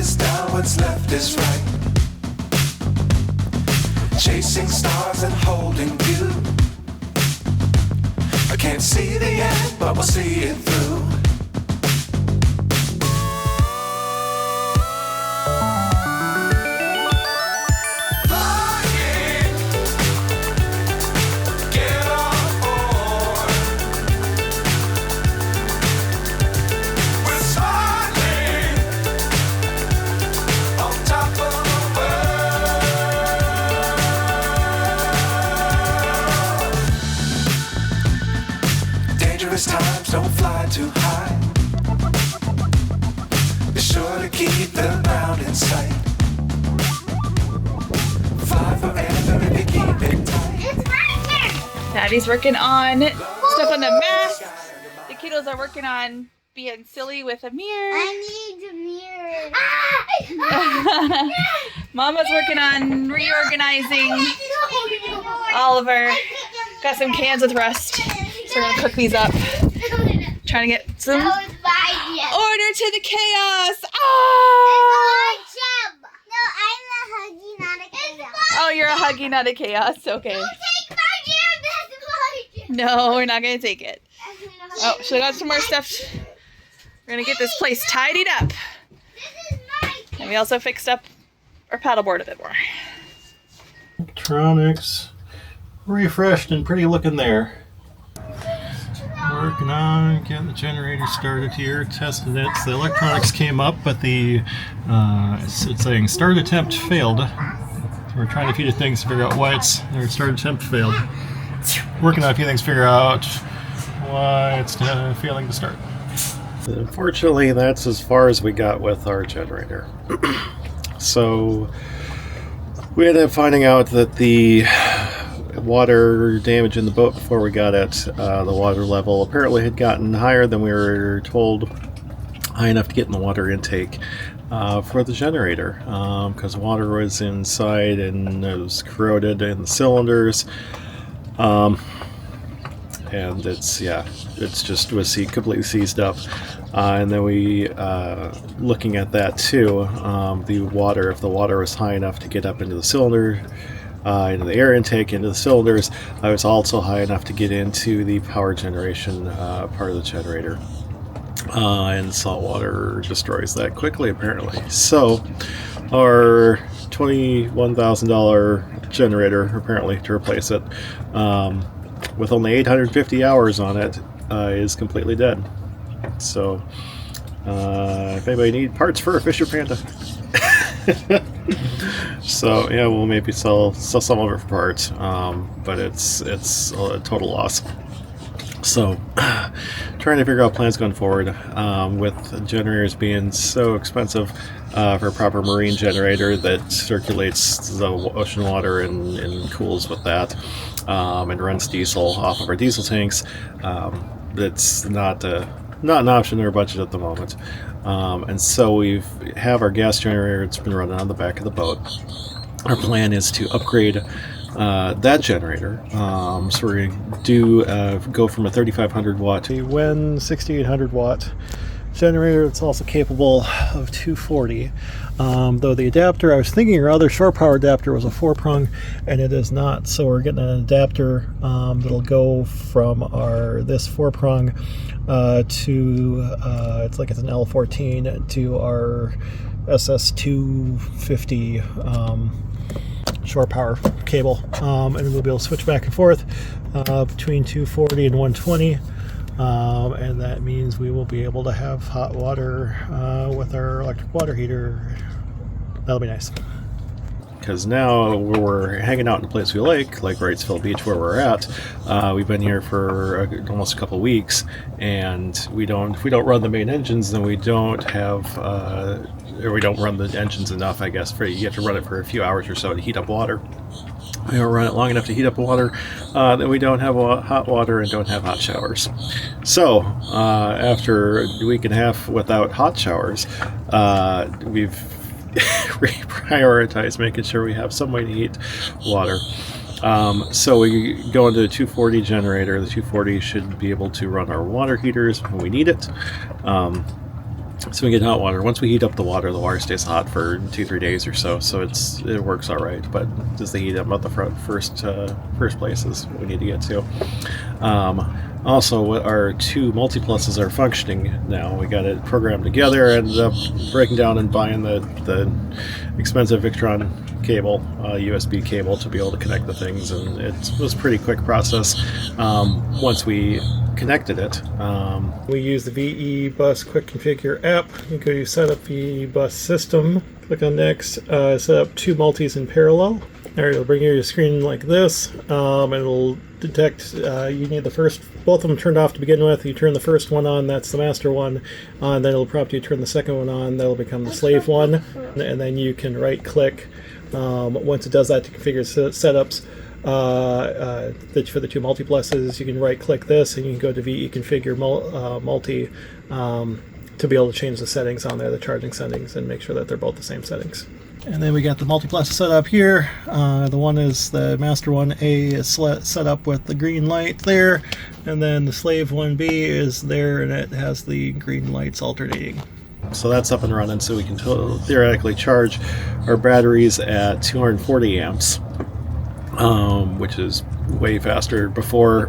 is down, what's left is right. Chasing stars and holding you. I can't see the end, but we'll see it through. Times don't fly too high. Be sure to keep the ground in sight. Fly forever if you keep it tight. Daddy's working on stuff on the mast. The kiddos are working on being silly with a mirror. I need a mirror. Mama's working on reorganizing Oliver. Got some cans with rust. So we're gonna cook these up. Trying to get some order to the chaos. Ah! No, I'm a huggy, not a chaos. Oh, you're a huggy, not a chaos. Okay. Don't take my jam, that's my jam. No, we're not gonna take it. Oh, so I got some more stuff. We're gonna get this place tidied up. This is my And we also fixed up our paddleboard a bit more. Electronics refreshed and pretty looking there. Working on getting the generator started here, testing it. So the electronics came up, but the it's saying start attempt failed. So we're trying a few things to figure out why their start attempt failed. Working on a few things to figure out why it's failing to start. Unfortunately, that's as far as we got with our generator. So we ended up finding out that the water damage in the boat before we got it, the water level apparently had gotten higher than we were told, high enough to get in the water intake for the generator, because water was inside and it was corroded in the cylinders, and it's just was completely seized up. And then we, looking at that too, the water, if the water was high enough to get up into the cylinder, into the air intake, into the cylinders, it was also high enough to get into the power generation part of the generator. And salt water destroys that quickly, apparently. So our $21,000 generator, apparently, to replace it, with only 850 hours on it, is completely dead. So if anybody needs parts for a Fischer Panda, so yeah, we'll maybe sell some of it for parts, but it's a total loss. So trying to figure out plans going forward, with generators being so expensive for a proper marine generator that circulates the ocean water and cools with that, and runs diesel off of our diesel tanks. That's not an option in our budget at the moment. And so we have our gas generator. It's been running on the back of the boat. Our plan is to upgrade that generator. So we're going to go from a 3,500 watt to a 6,800 watt generator that's also capable of 240. Though the adapter, I was thinking your other shore power adapter was a 4-prong, and it is not. So we're getting an adapter that'll go from this 4-prong to it's an L14 to our SS250 shore power cable, and we'll be able to switch back and forth between 240 and 120, and that means we will be able to have hot water with our electric water heater. That'll be nice. Because now we're hanging out in a place we like Wrightsville Beach, where we're at. We've been here for almost a couple weeks, and if we don't run the main engines, then we don't have, or we don't run the engines enough, I guess. You have to run it for a few hours or so to heat up water. We don't run it long enough to heat up water, then we don't have hot water and don't have hot showers. So after a week and a half without hot showers, we've reprioritize making sure we have some way to heat water. So we go into the 240 generator. The 240 should be able to run our water heaters when we need it. So we get hot water. Once we heat up the water stays hot for 2-3 days or so. So it works all right. But just the heat up at the first place is what we need to get to. Also, our two multipluses are functioning now. We got it programmed together. Ended up breaking down and buying the expensive Victron cable, USB cable, to be able to connect the things, and it was a pretty quick process once we connected it. We use the VE Bus Quick Configure app. You go to set up VE Bus System, click on Next, set up two multis in parallel. There, it'll bring you your screen like this. It'll detect you need both of them turned off to begin with. You turn the first one on, that's the master one, and then it'll prompt you to turn the second one on, that'll become the slave one, and then you can right click once it does that to configure setups. For the two multipluses, you can right click this and you can go to VE configure multi to be able to change the settings on there, the charging settings, and make sure that they're both the same settings. And then we got the multiplus set up here. The one is the master 1A is set up with the green light there, and then the slave 1B is there and it has the green lights alternating. So that's up and running, so we can theoretically charge our batteries at 240 amps, which is way faster. Before,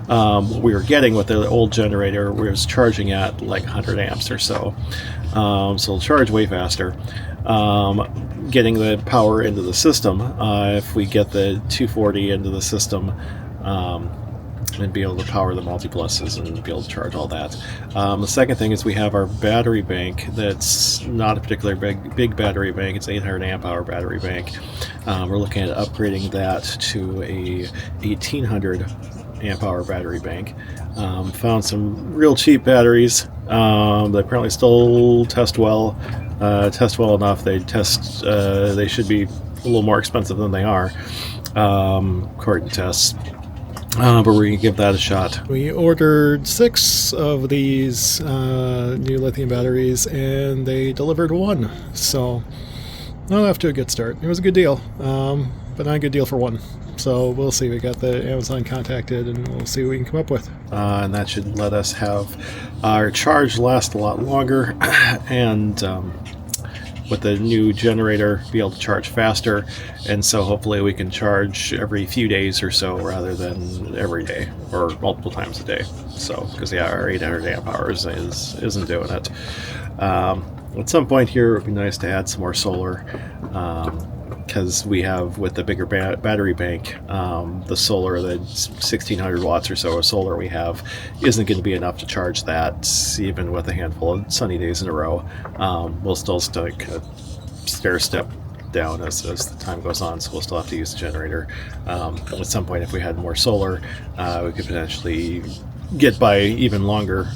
what we were getting with the old generator was charging at like 100 amps or so. So it'll charge way faster. Getting the power into the system, if we get the 240 into the system, and be able to power the multipluses and be able to charge all that. The second thing is we have our battery bank that's not a particular big battery bank. It's 800 amp hour battery bank. We're looking at upgrading that to a 1800 amp hour battery bank. Found some real cheap batteries. They apparently still test well enough. They should be a little more expensive than they are, according to tests. But we're going to give that a shot. We ordered 6 of these new lithium batteries, and they delivered 1. So, not off to a good start. It was a good deal, but not a good deal for 1. So we'll see. We got the Amazon contacted, and we'll see what we can come up with. And that should let us have our charge last a lot longer, and with the new generator be able to charge faster, and so hopefully we can charge every few days or so rather than every day or multiple times a day. So because our 800 amp hours isn't doing it. At some point here it would be nice to add some more solar, because we have, with the bigger battery bank, the solar, the 1600 watts or so of solar we have isn't going to be enough to charge that even with a handful of sunny days in a row. We'll still kind of stair step down as the time goes on, so we'll still have to use the generator. At some point, if we had more solar, we could potentially get by even longer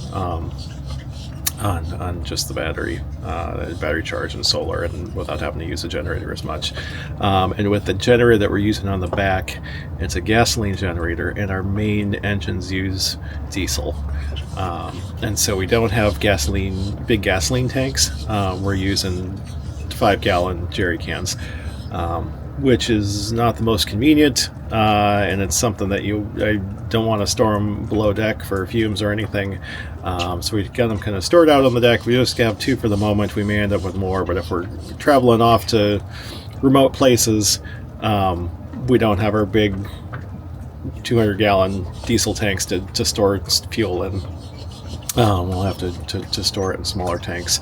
on just the battery charge and solar, and without having to use the generator as much. And with the generator that we're using on the back, it's a gasoline generator, and our main engines use diesel. And so we don't have big gasoline tanks. We're using 5-gallon jerry cans, which is not the most convenient, and it's something that I don't want to store them below deck for fumes or anything. So we got them kind of stored out on the deck. We just have 2 for the moment. We may end up with more, but if we're traveling off to remote places, we don't have our big 200-gallon diesel tanks to store fuel in. We'll have to store it in smaller tanks.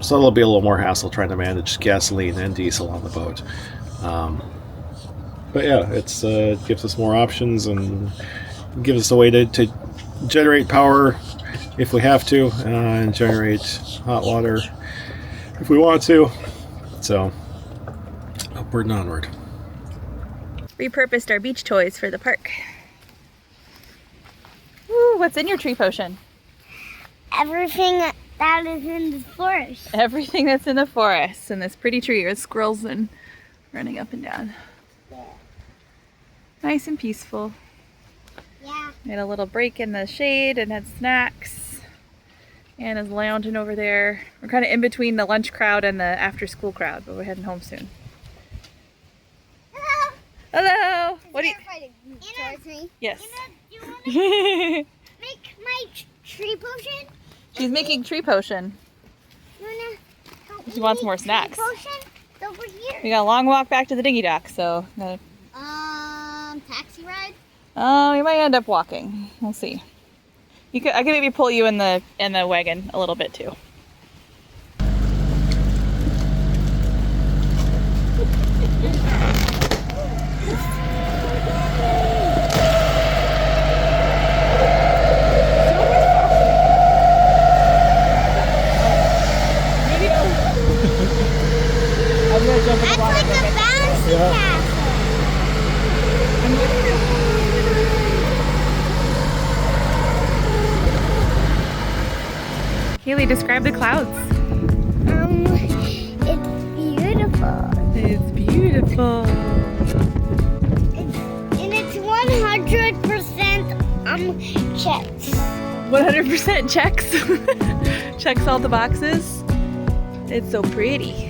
So it'll be a little more hassle trying to manage gasoline and diesel on the boat. But yeah, it gives us more options and gives us a way to generate power if we have to, and generate hot water if we want to. So upward and onward. Repurposed our beach toys for the park. Woo, what's in your tree potion? Everything that is in the forest. Everything that's in the forest, and this pretty tree with squirrels and running up and down. Yeah. Nice and peaceful. Yeah. We had a little break in the shade and had snacks. Anna's lounging over there. We're kind of in between the lunch crowd and the after school crowd, but we're heading home soon. Hello. Hello. What do you? Anna, Yes. Anna, do you want to make my tree potion? She's making tree potion. She wants more snacks. Potion? It's over here. We got a long walk back to the dinghy dock, so Taxi ride? we might end up walking. We'll see. I could maybe pull you in the wagon a little bit too. That's like a bouncy castle. Haley, describe the clouds. It's beautiful. It's beautiful. And it's 100% checks. 100% checks. Checks all the boxes. It's so pretty.